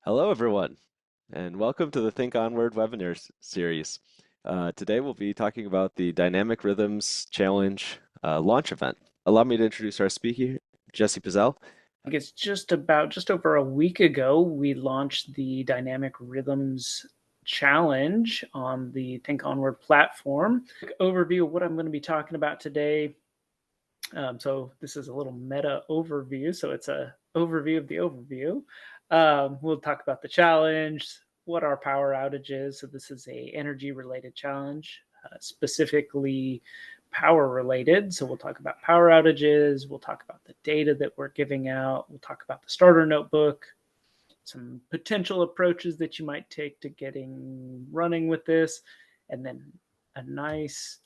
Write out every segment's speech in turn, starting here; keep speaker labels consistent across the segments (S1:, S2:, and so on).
S1: Hello, everyone, and welcome to the Think Onward webinar series. Today we'll be talking about the Dynamic Rhythms Challenge launch event. Allow me to introduce our speaker, Jesse Pizzell.
S2: I think it's just over a week ago, we launched the Dynamic Rhythms Challenge on the Think Onward platform. Quick overview of what I'm going to be talking about today. So this is a little meta overview. So it's a overview of the overview. We'll talk about the challenge, what are power outages. So this is a energy related challenge, specifically power related. So we'll talk about power outages. We'll talk about the data that we're giving out. We'll talk about the starter notebook, some potential approaches that you might take to getting running with this, and then a nice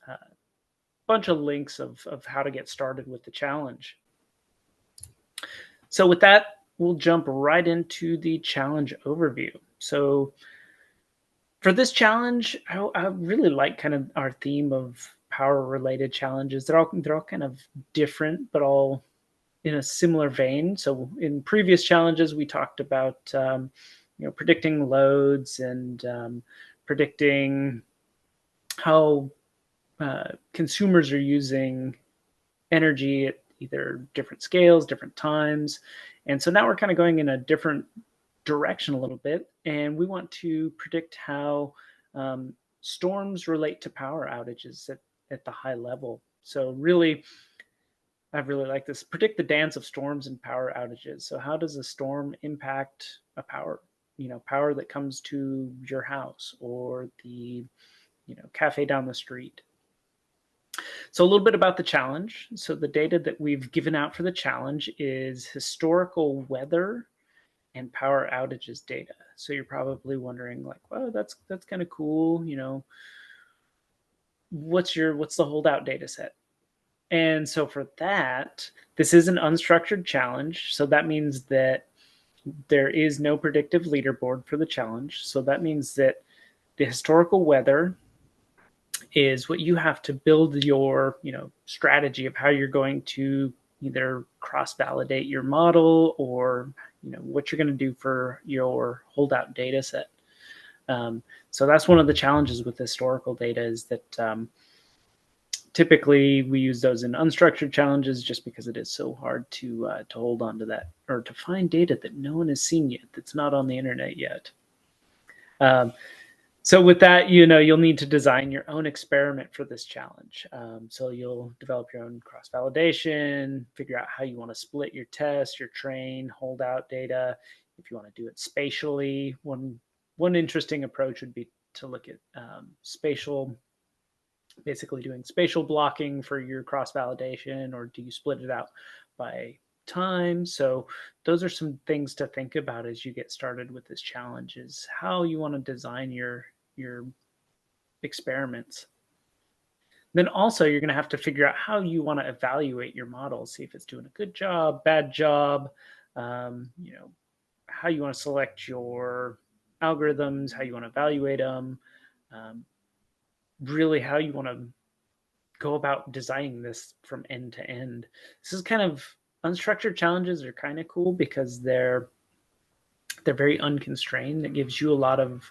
S2: bunch of links of how to get started with the challenge. So with that, we'll jump right into the challenge overview. So for this challenge, I really like kind of our theme of power related challenges. They're all kind of different, but all in a similar vein. So in previous challenges, we talked about predicting loads and predicting how consumers are using energy at either different scales, different times. And so now we're kind of going in a different direction a little bit, and we want to predict how storms relate to power outages at the high level. So really, I really like this. Predict the dance of storms and power outages. So how does a storm impact a power that comes to your house or the cafe down the street? So a little bit about the challenge. So the data that we've given out for the challenge is historical weather and power outages data. So you're probably wondering like, well, that's kind of cool. What's the holdout data set? And so for that, this is an unstructured challenge. So that means that there is no predictive leaderboard for the challenge. So that means that the historical weather is what you have to build your strategy of how you're going to either cross-validate your model or what you're going to do for your holdout data set. So that's one of the challenges with historical data is that typically we use those in unstructured challenges just because it is so hard to hold on to that or to find data that no one has seen yet, that's not on the internet yet. So with that, you'll need to design your own experiment for this challenge. So you'll develop your own cross-validation, figure out how you want to split your test, your train, holdout data. If you want to do it spatially, one interesting approach would be to look at basically doing spatial blocking for your cross-validation, or do you split it out by time? So those are some things to think about as you get started with this challenge, is how you want to design your experiments. Then also you're going to have to figure out how you want to evaluate your model, see if it's doing a good job, bad job, how you want to select your algorithms, how you want to evaluate them, really how you want to go about designing this from end to end. This is kind of unstructured challenges are kind of cool because they're very unconstrained. It gives you a lot of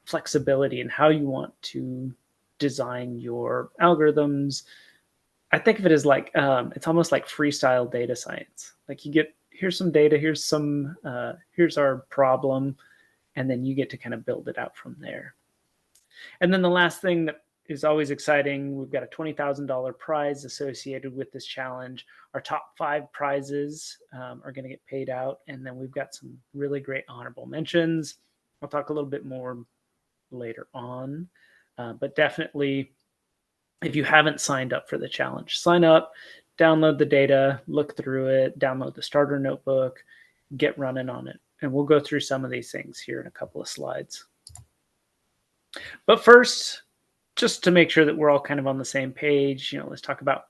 S2: flexibility in how you want to design your algorithms. I think of it as like it's almost like freestyle data science. Like here's some data, here's our problem, and then you get to kind of build it out from there. And then the last thing that is always exciting, we've got a $20,000 prize associated with this challenge. Our top 5 prizes are going to get paid out, and then we've got some really great honorable mentions. I'll talk a little bit more later on, but definitely if you haven't signed up for the challenge, sign up, download the data, look through it, download the starter notebook, get running on it. And we'll go through some of these things here in a couple of slides. But first, just to make sure that we're all kind of on the same page, let's talk about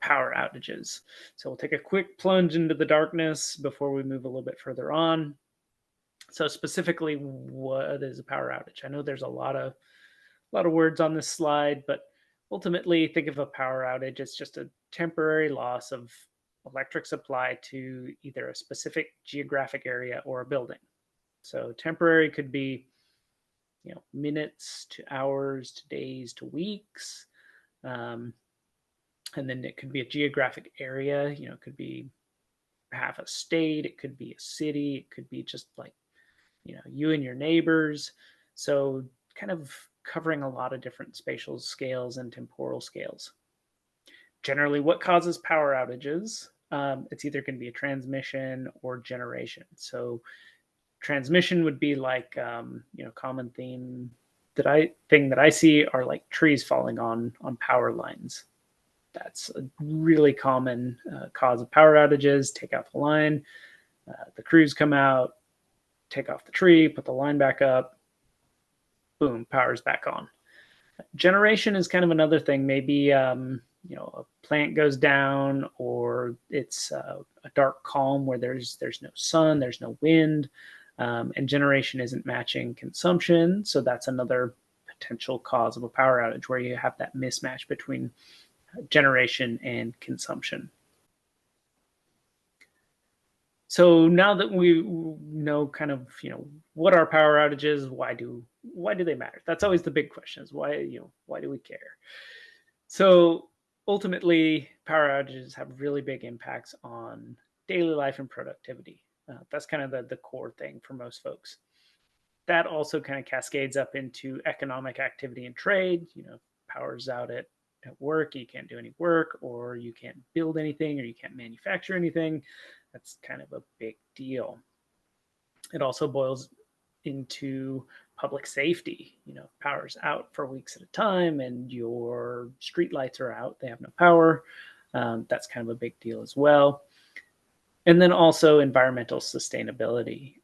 S2: power outages. So we'll take a quick plunge into the darkness before we move a little bit further on. So specifically, what is a power outage? I know there's a lot of words on this slide, but ultimately think of a power outage as just a temporary loss of electric supply to either a specific geographic area or a building. So temporary could be, minutes to hours to days to weeks. Um, and then it could be a geographic area, it could be half a state, it could be a city, it could be just like, you and your neighbors. So kind of covering a lot of different spatial scales and temporal scales. Generally, what causes power outages? It's either going to be a transmission or generation. So transmission would be like, common thing that I see are like trees falling on power lines. That's a really common cause of power outages. Take out the line, the crews come out, take off the tree, put the line back up, boom, power's back on. Generation is kind of another thing. Maybe a plant goes down, or it's a dark calm where there's no sun, there's no wind, and generation isn't matching consumption. So that's another potential cause of a power outage where you have that mismatch between generation and consumption. So now that we know kind of what are power outages, why do they matter? That's always the big question: is why do we care? So ultimately, power outages have really big impacts on daily life and productivity. That's kind of the core thing for most folks. That also kind of cascades up into economic activity and trade. Power's out at work, you can't do any work, or you can't build anything, or you can't manufacture anything. That's kind of a big deal. It also boils into public safety. Power's out for weeks at a time, and your street lights are out, they have no power. That's kind of a big deal as well. And then also environmental sustainability.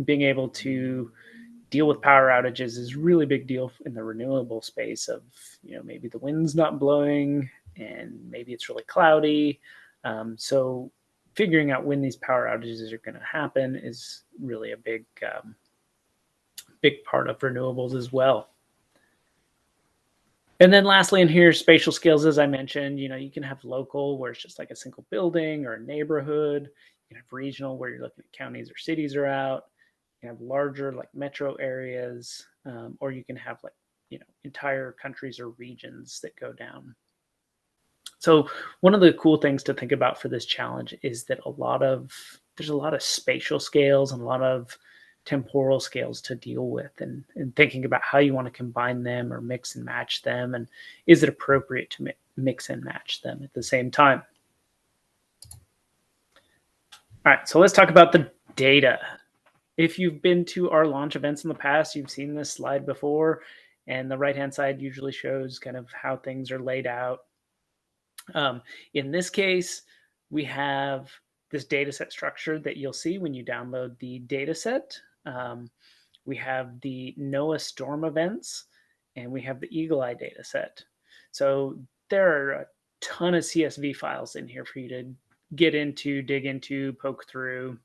S2: Being able to deal with power outages is really big deal in the renewable space of, maybe the wind's not blowing and maybe it's really cloudy. So figuring out when these power outages are going to happen is really a big part of renewables as well. And then lastly in here, spatial scales, as I mentioned, you can have local where it's just like a single building or a neighborhood. You can have regional where you're looking at counties or cities are out. You can have larger like metro areas, or you can have like, entire countries or regions that go down. So one of the cool things to think about for this challenge is that there's a lot of spatial scales and a lot of temporal scales to deal with, and thinking about how you want to combine them or mix and match them, and is it appropriate to mix and match them at the same time. All right, so let's talk about the data. If you've been to our launch events in the past, you've seen this slide before, and the right-hand side usually shows kind of how things are laid out. In this case, we have this data set structure that you'll see when you download the data set. We have the NOAA storm events, and we have the Eagle Eye data set. So there are a ton of CSV files in here for you to get into, dig into, poke through.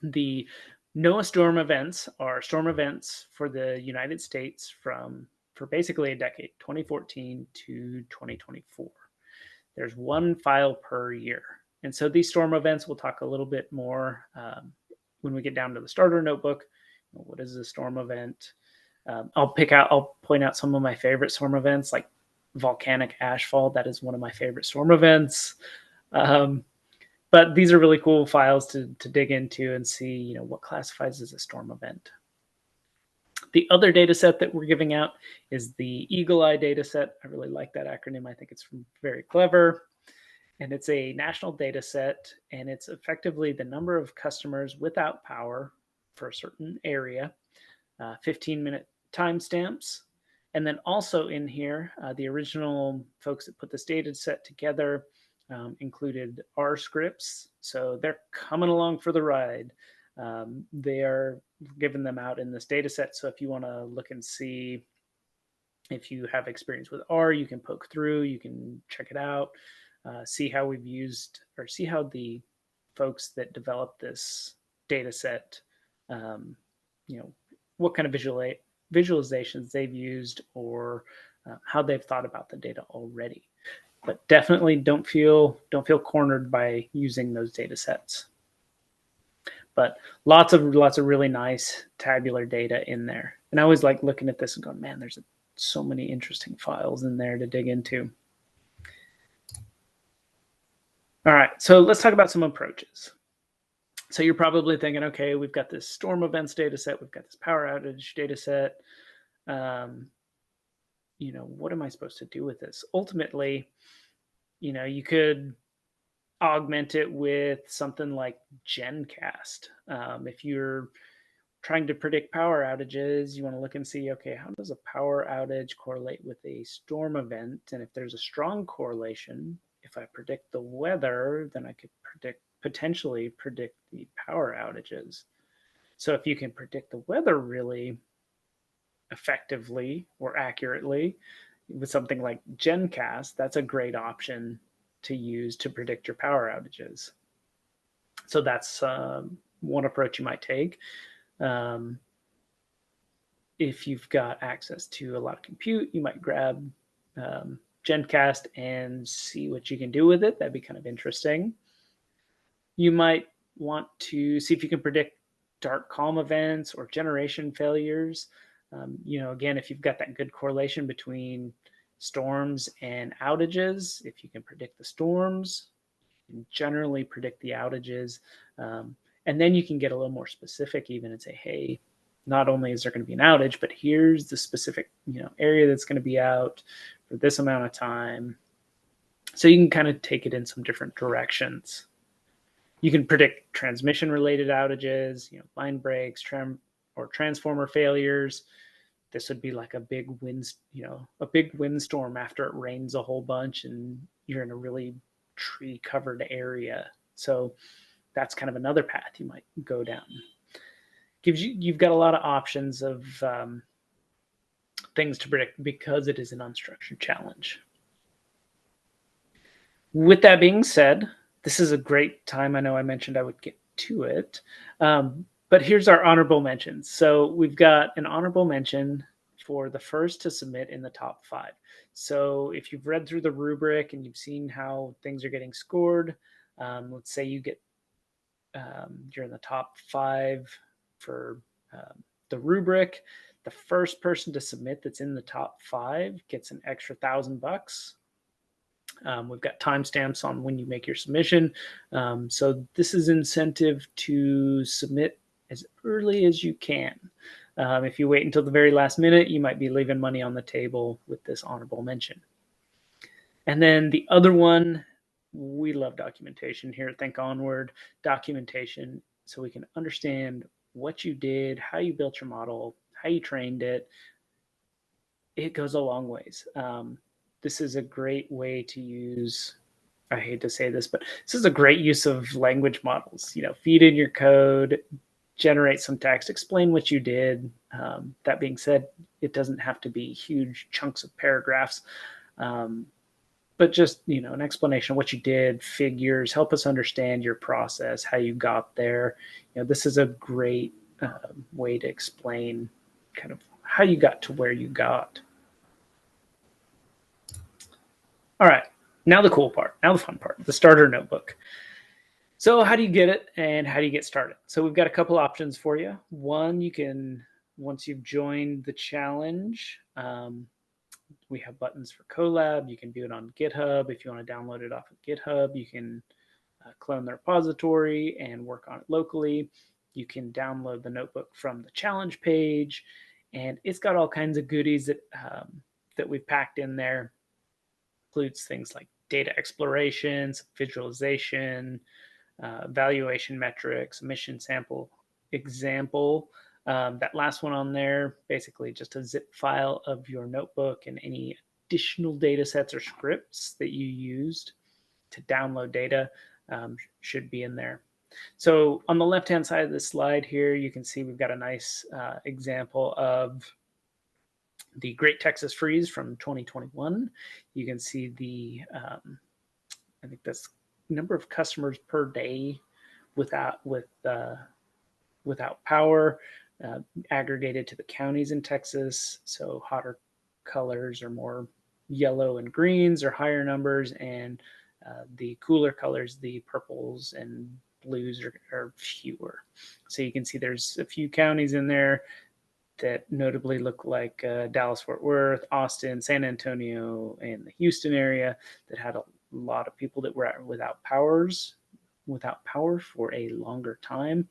S2: The NOAA storm events are storm events for the United States for basically a decade, 2014 to 2024. There's one file per year. And so these storm events, we'll talk a little bit more when we get down to the starter notebook. What is a storm event? I'll point out some of my favorite storm events, like volcanic ashfall. That is one of my favorite storm events. But these are really cool files to dig into and see, what classifies as a storm event. The other data set that we're giving out is the Eagle Eye data set. I really like that acronym. I think it's very clever. And it's a national data set, and it's effectively the number of customers without power for a certain area, 15-minute timestamps. And then also in here, the original folks that put this data set together included R scripts. So they're coming along for the ride. They are giving them out in this data set. So if you want to look and see if you have experience with R, you can poke through, you can check it out, see how we've used, or see how the folks that developed this data set, what kind of visualizations they've used, or how they've thought about the data already. But definitely don't feel cornered by using those data sets. But lots of really nice tabular data in there. And I always like looking at this and going, man, there's so many interesting files in there to dig into. All right, so let's talk about some approaches. So you're probably thinking, okay, we've got this storm events data set, we've got this power outage data set. What am I supposed to do with this? Ultimately, you could augment it with something like GenCast. If you're trying to predict power outages, you want to look and see, okay, how does a power outage correlate with a storm event? And if there's a strong correlation, if I predict the weather, then I could potentially predict the power outages. So if you can predict the weather really effectively or accurately with something like GenCast, that's a great option to use to predict your power outages. So that's one approach you might take. If you've got access to a lot of compute, you might grab GenCast and see what you can do with it. That'd be kind of interesting. You might want to see if you can predict dark calm events or generation failures. Again, if you've got that good correlation between storms and outages, if you can predict the storms, you can generally predict the outages. And then you can get a little more specific even and say, hey, not only is there going to be an outage, but here's the specific area that's going to be out for this amount of time. So you can kind of take it in some different directions. You can predict transmission-related outages, line breaks, or transformer failures. This would be like a big windstorm after it rains a whole bunch and you're in a really tree-covered area. So that's kind of another path you might go down. You've got a lot of options of things to predict because it is an unstructured challenge. With that being said, this is a great time. I know I mentioned I would get to it, but here's our honorable mentions. So we've got an honorable mention for the first to submit in the top 5. So if you've read through the rubric and you've seen how things are getting scored, let's say you're in the top 5 for the rubric. The first person to submit that's in the top 5 gets an extra $1,000. We've got timestamps on when you make your submission. So this is incentive to submit as early as you can. If you wait until the very last minute, you might be leaving money on the table with this honorable mention. And then the other one, we love documentation here at Think Onward. Documentation so we can understand what you did, how you built your model, how you trained it. It goes a long ways. This is a great way to use, I hate to say this, but this is a great use of language models. Feed in your code, generate some text, explain what you did. That being said, it doesn't have to be huge chunks of paragraphs, but just an explanation of what you did, figures, help us understand your process, how you got there. This is a great way to explain kind of how you got to where you got. All right, now the cool part, now the fun part, the starter notebook. So how do you get it and how do you get started? So we've got a couple options for you. One, you can, once you've joined the challenge, we have buttons for Colab. You can do it on GitHub. If you want to download it off of GitHub, you can clone the repository and work on it locally. You can download the notebook from the challenge page, and it's got all kinds of goodies that we've packed in there. Includes things like data exploration, visualization, valuation metrics, emission sample example. That last one on there, basically just a zip file of your notebook and any additional data sets or scripts that you used to download data should be in there. So on the left-hand side of the slide here, you can see we've got a nice example of the Great Texas Freeze from 2021. You can see the, I think that's number of customers per day without power, aggregated to the counties in Texas. So hotter colors are more yellow and greens are higher numbers, and the cooler colors, the purples and blues are fewer. So you can see there's a few counties in there that notably look like Dallas, Fort Worth, Austin, San Antonio, and the Houston area that had a lot of people that were without power for a longer time.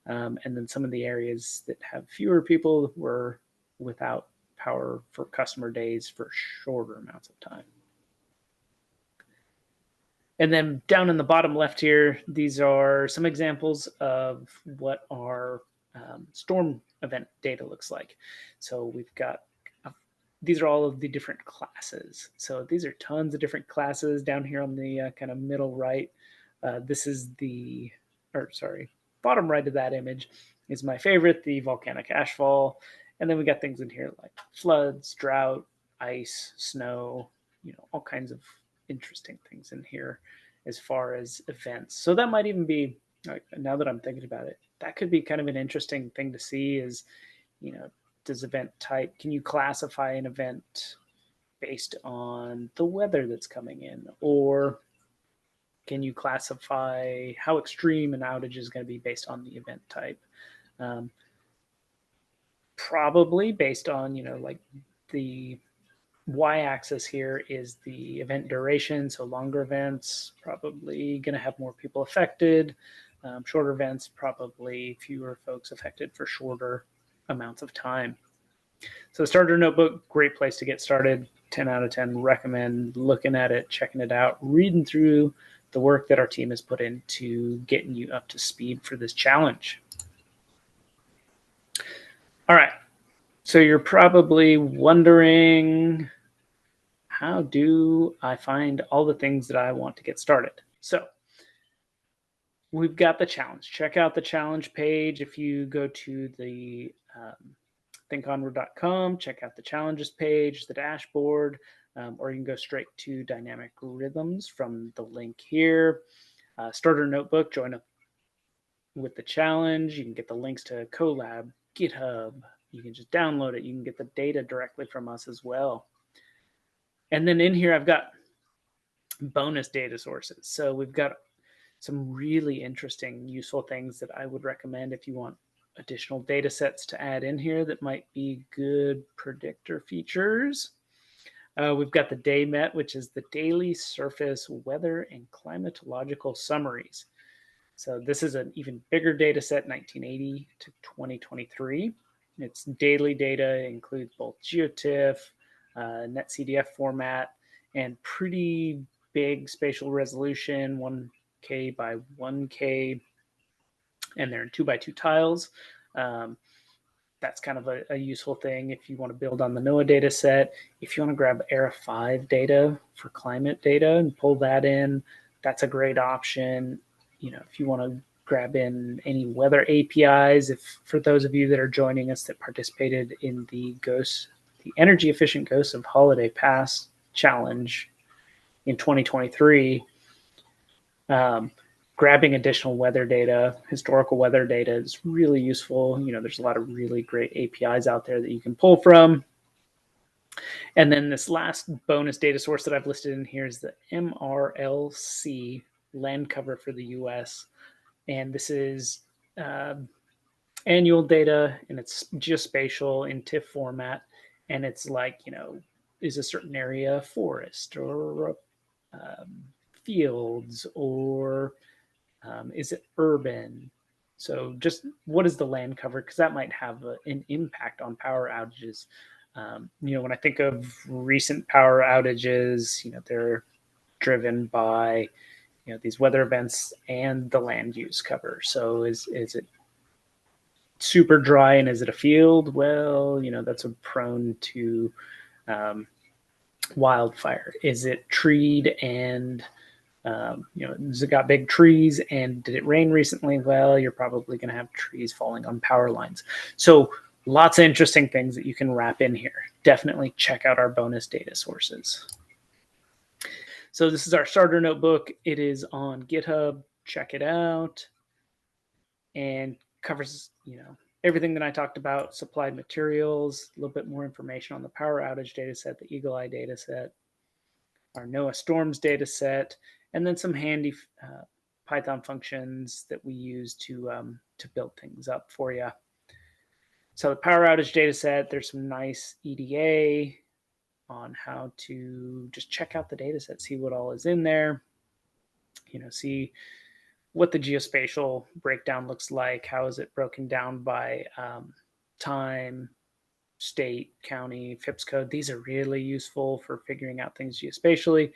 S2: And then some of the areas that have fewer people were without power for customer days for shorter amounts of time. And then down in the bottom left here, these are some examples of what our storm event data looks like. So we've got, these are all of the different classes. So these are tons of different classes down here on the kind of middle right. This is bottom right of that image is my favorite, the volcanic ashfall. And then we got things in here like floods, drought, ice, snow, all kinds of interesting things in here as far as events. So that might even be, now that I'm thinking about it, that could be kind of an interesting thing to see is, does event type, can you classify an event based on the weather that's coming in? Or can you classify how extreme an outage is going to be based on the event type? Probably based on, like the y-axis here is the event duration. So longer events probably going to have more people affected. Shorter events, probably fewer folks affected for shorter amounts of time. So starter notebook, great place to get started. 10 out of 10 recommend looking at it, checking it out, reading through the work that our team has put into getting you up to speed for this challenge. All right. So you're probably wondering, how do I find all the things that I want to get started? So we've got the challenge. Check out the challenge page. If you go to the thinkonward.com, check out the challenges page, the dashboard, or you can go straight to Dynamic Rhythms from the link here. Starter notebook, join up with the challenge. You can get the links to Colab, GitHub. You can just download it. You can get the data directly from us as well. And then in here, I've got bonus data sources. So we've got some really interesting, useful things that I would recommend if you want additional data sets to add in here that might be good predictor features. We've got the DayMet, which is the Daily Surface Weather and Climatological Summaries. So this is an even bigger data set, 1980 to 2023. Its daily data includes both GeoTIFF, NetCDF format, and pretty big spatial resolution, 1K by 1K, and they're in 2x2 tiles. That's kind of a useful thing if you want to build on the NOAA data set. If you want to grab ERA 5 data for climate data and pull that in, that's a great option. If you want to grab in any weather APIs, for those of you that are joining us that participated in the Energy Efficient Ghosts of Holiday Pass challenge in 2023, grabbing additional weather data, historical weather data is really useful. There's a lot of really great APIs out there that you can pull from. And then this last bonus data source that I've listed in here is the MRLC land cover for the US. And this is annual data, and it's geospatial in TIFF format. And it's like, is a certain area forest or fields, or is it urban? So just what is the land cover? Because that might have an impact on power outages. When I think of recent power outages, they're driven by these weather events and the land use cover. So is it super dry and is it a field? Well, that's prone to wildfire. Is it treed and has it got big trees and did it rain recently? Well, you're probably going to have trees falling on power lines. So lots of interesting things that you can wrap in here. Definitely check out our bonus data sources. So this is our starter notebook. It is on GitHub. Check it out. And covers, everything that I talked about, supplied materials, a little bit more information on the power outage data set, the Eagle Eye data set, our NOAA storms data set, and then some handy Python functions that we use to build things up for you. So the power outage data set, there's some nice EDA on how to just check out the data set, see what all is in there, see what the geospatial breakdown looks like, how is it broken down by time, state, county, FIPS code. These are really useful for figuring out things geospatially.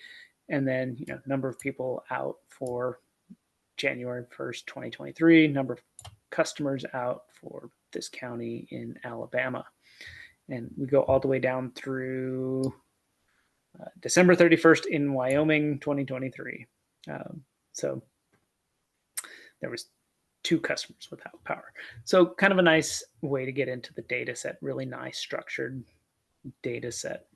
S2: And then, number of people out for January 1st, 2023, number of customers out for this county in Alabama. And we go all the way down through December 31st in Wyoming, 2023. So there was 2 customers without power. So kind of a nice way to get into the data set, really nice structured data set.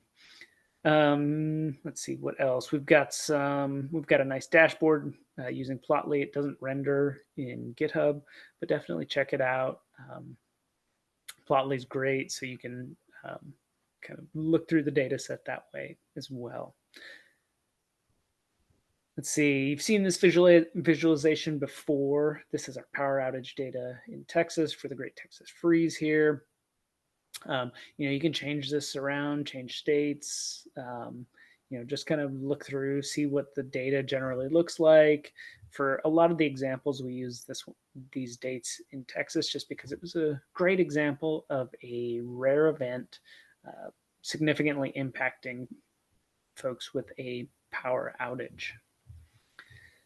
S2: Let's see what else. We've got a nice dashboard using Plotly. It doesn't render in GitHub, but definitely check it out. Plotly is great, so you can kind of look through the data set that way as well. Let's see, you've seen this visualization before. This is our power outage data in Texas for the Great Texas Freeze here. You can change this around, change states, just kind of look through, see what the data generally looks like. For a lot of the examples, we use these dates in Texas just because it was a great example of a rare event significantly impacting folks with a power outage.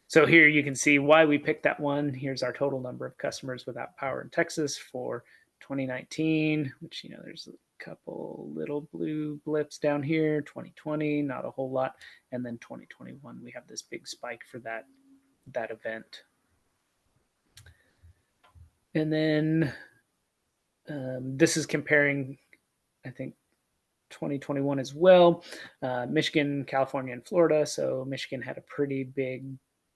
S2: So here you can see why we picked that one. Here's our total number of customers without power in Texas for 2019, which, there's a couple little blue blips down here. 2020, not a whole lot. And then 2021, we have this big spike for that event. And then this is comparing, I think, 2021 as well. Michigan, California, and Florida. So Michigan had a pretty big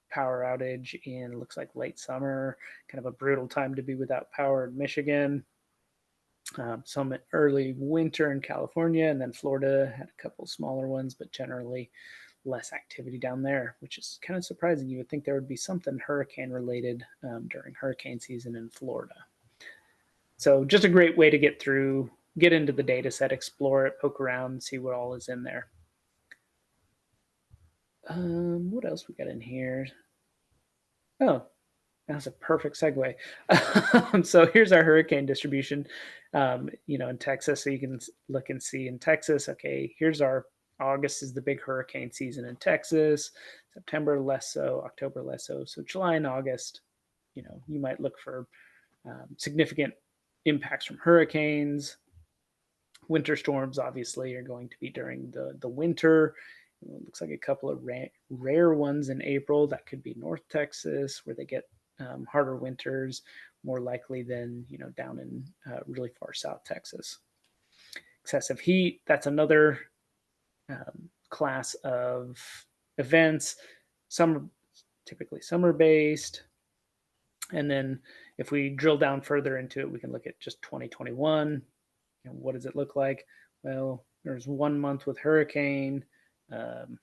S2: power outage in, looks like, late summer, kind of a brutal time to be without power in Michigan. Some early winter in California, and then Florida had a couple smaller ones, but generally less activity down there, which is kind of surprising. You would think there would be something hurricane related during hurricane season in Florida. So just a great way to get into the data set, explore it, poke around, see what all is in there. What else we got in here? Oh, that's a perfect segue. So here's our hurricane distribution, in Texas. So you can look and see in Texas, okay, here's our August is the big hurricane season in Texas. September, less so. October, less so. So July and August, you might look for significant impacts from hurricanes. Winter storms, obviously, are going to be during the winter. It looks like a couple of rare ones in April. That could be North Texas, where they get harder winters, more likely than down in really far South Texas. Excessive heat, that's another class of events. Some typically summer-based. And then if we drill down further into it, we can look at just 2021. What does it look like? Well, there's 1 month with hurricane, one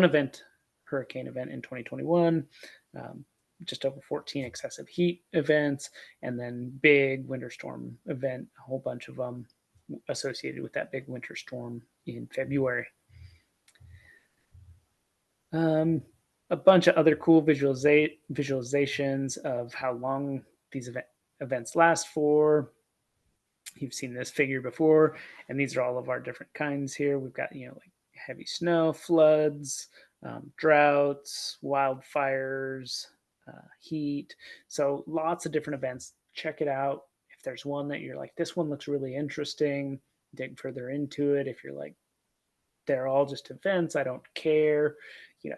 S2: event, hurricane event in 2021, just over 14 excessive heat events, and then big winter storm event, a whole bunch of them associated with that big winter storm in February. A bunch of other cool visualizations of how long these events last for. You've seen this figure before, and these are all of our different kinds here. We've got, like heavy snow, floods, droughts, wildfires, heat. So lots of different events. Check it out. If there's one that you're like, this one looks really interesting, dig further into it. If you're like, they're all just events, I don't care.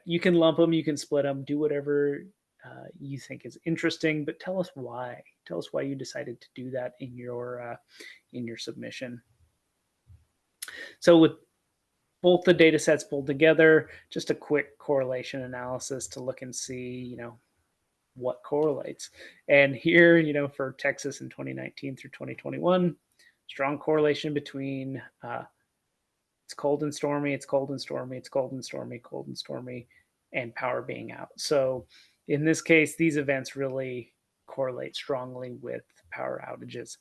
S2: You can lump them, you can split them, do whatever you think is interesting, but tell us why. Tell us why you decided to do that in your submission. So with both the data sets pulled together, just a quick correlation analysis to look and see, what correlates. And here, for Texas in 2019 through 2021, strong correlation between it's cold and stormy, it's cold and stormy, it's cold and stormy, cold and stormy, and power being out. So in this case, these events really correlate strongly with power outages.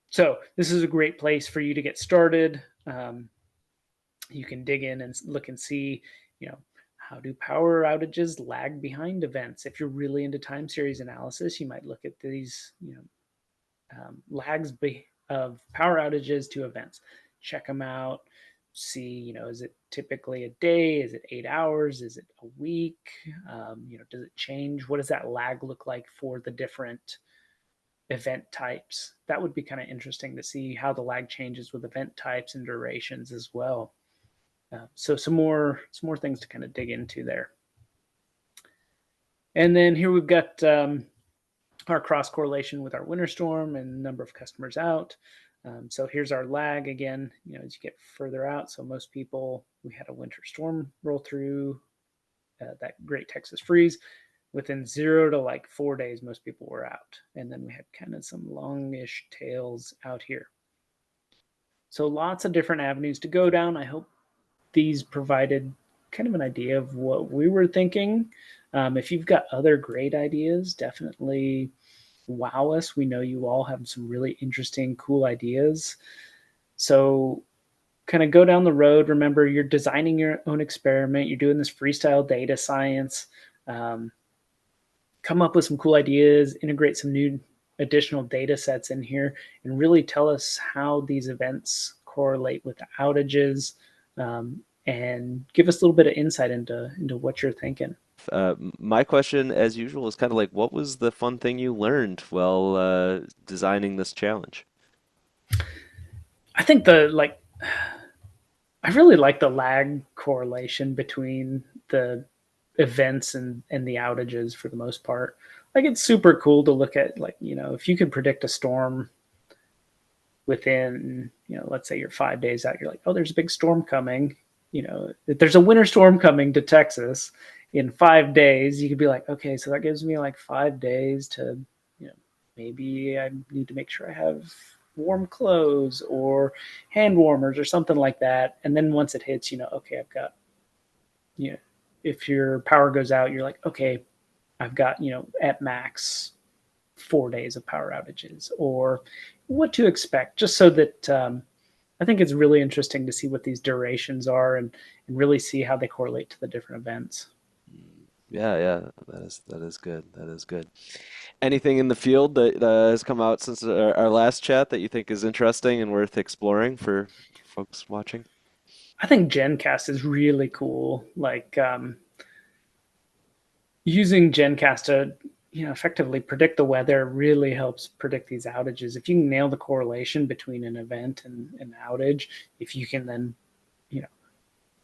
S2: So this is a great place for you to get started. You can dig in and look and see, you know, how do power outages lag behind events? If you're really into time series analysis, you might look at these, lags of power outages to events. Check them out. See, is it typically a day? Is it 8 hours? Is it a week? Does it change? What does that lag look like for the different event types? That would be kind of interesting to see how the lag changes with event types and durations as well. So some more things to kind of dig into there. And then here we've got our cross correlation with our winter storm and number of customers out. So here's our lag again, as you get further out. So most people, we had a winter storm roll through that Great Texas Freeze. Within 0 to like 4 days, most people were out. And then we had kind of some longish tails out here. So lots of different avenues to go down. I hope these provided kind of an idea of what we were thinking. If you've got other great ideas, definitely wow us. We know you all have some really interesting, cool ideas. So kind of go down the road. Remember, you're designing your own experiment. You're doing this freestyle data science. Come up with some cool ideas, integrate some new additional data sets in here, and really tell us how these events correlate with the outages, and give us a little bit of insight into what you're thinking.
S1: My question, as usual, is kind of like, what was the fun thing you learned while designing this challenge?
S2: I think I really like the lag correlation between the events and the outages for the most part. Like it's super cool to look at, like, if you can predict a storm within, let's say you're 5 days out, you're like, oh, there's a big storm coming. If there's a winter storm coming to Texas in 5 days, you could be like, okay, so that gives me like 5 days to, maybe I need to make sure I have warm clothes or hand warmers or something like that. And then once it hits, okay, I've got, you know, if your power goes out, you're like, okay, I've got, at max 4 days of power outages, or what to expect, just so that I think it's really interesting to see what these durations are, and really see how they correlate to the different events.
S1: Yeah, yeah, that is good. That is good. Anything in the field that has come out since our last chat that you think is interesting and worth exploring for folks watching?
S2: I think GenCast is really cool. Like using GenCast to effectively predict the weather really helps predict these outages. If you can nail the correlation between an event and an outage, if you can then you know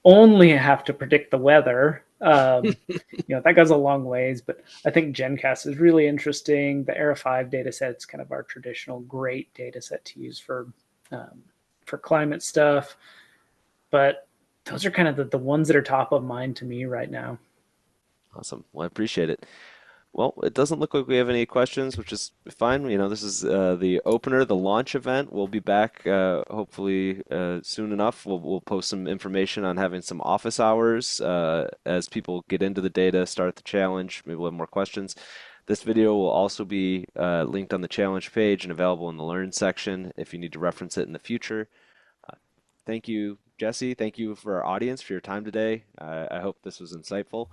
S2: only have to predict the weather, that goes a long ways. But I think GenCast is really interesting. The Era 5 data set is kind of our traditional great data set to use um, for climate stuff. But those are kind of the ones that are top of mind to me right now.
S1: Awesome. Well, I appreciate it. Well, it doesn't look like we have any questions, which is fine. This is the opener, the launch event. We'll be back hopefully soon enough. We'll post some information on having some office hours as people get into the data, start the challenge. Maybe we'll have more questions. This video will also be linked on the challenge page and available in the Learn section if you need to reference it in the future. Uh, Thank you, Jesse. Thank you for our audience for your time today. I hope this was insightful.